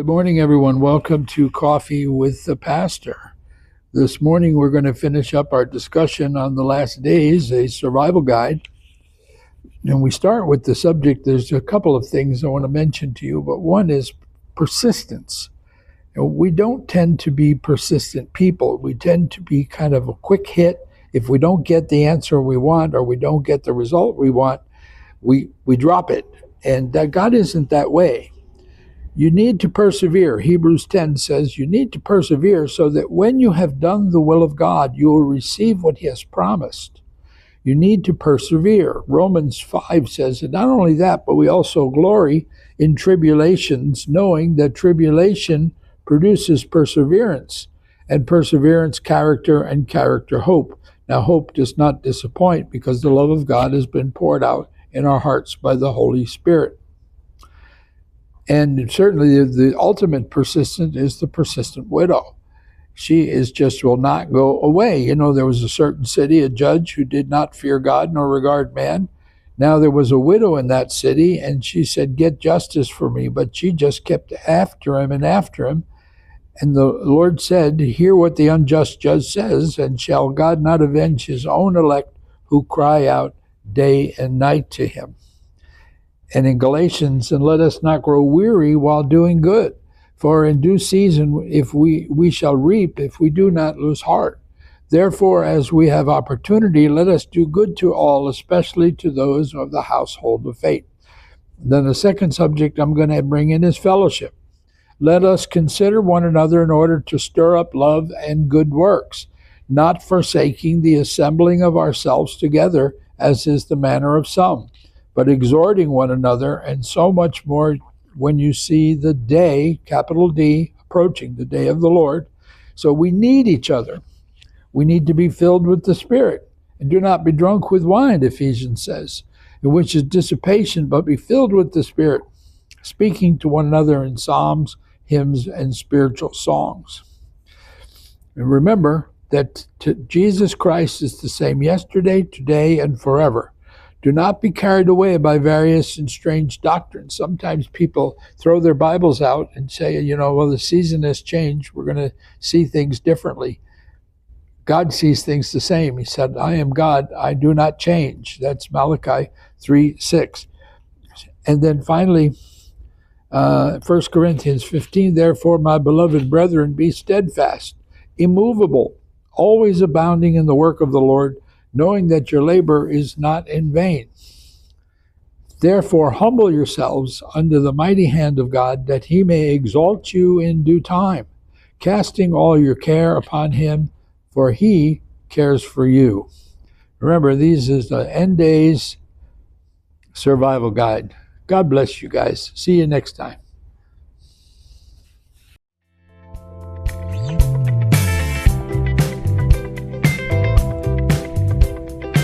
Good morning, everyone. Welcome to Coffee with the Pastor. This morning, we're going to finish up our discussion on the last days, a survival guide. And we start with the subject. There's a couple of things I want to mention to you, but one is persistence. We don't tend to be persistent people. We tend to be kind of a quick hit. If we don't get the answer we want or we don't get the result we want, we drop it. And God isn't that way. You need to persevere. Hebrews 10 says you need to persevere so that when you have done the will of God, you will receive what he has promised. You need to persevere. Romans 5 says, and not only that, but we also glory in tribulations, knowing that tribulation produces perseverance, and perseverance, character, and character, hope. Now, hope does not disappoint because the love of God has been poured out in our hearts by the Holy Spirit. And certainly the ultimate persistent is the persistent widow. She will not go away. There was a certain city, a judge who did not fear God nor regard man. Now there was a widow in that city, and she said, get justice for me. But she just kept after him and after him. And the Lord said, hear what the unjust judge says, and shall God not avenge his own elect who cry out day and night to him? And in Galatians, and let us not grow weary while doing good, for in due season if we shall reap if we do not lose heart. Therefore, as we have opportunity, let us do good to all, especially to those of the household of faith. Then the second subject I'm going to bring in is fellowship. Let us consider one another in order to stir up love and good works, not forsaking the assembling of ourselves together, as is the manner of some, but exhorting one another, and so much more when you see the day, capital D, approaching, the day of the Lord. So we need each other. We need to be filled with the Spirit. And do not be drunk with wine, Ephesians says, in which is dissipation, but be filled with the Spirit, speaking to one another in psalms, hymns, and spiritual songs. And remember that Jesus Christ is the same yesterday, today, and forever. Do not be carried away by various and strange doctrines. Sometimes people throw their Bibles out and say, the season has changed. We're going to see things differently. God sees things the same. He said, I am God. I do not change. That's Malachi 3:6. And then finally, 1 Corinthians 15, therefore, my beloved brethren, be steadfast, immovable, always abounding in the work of the Lord, knowing that your labor is not in vain. Therefore, humble yourselves under the mighty hand of God, that he may exalt you in due time, casting all your care upon him, for he cares for you. Remember, these is the end days survival guide. God bless you guys. See you next time.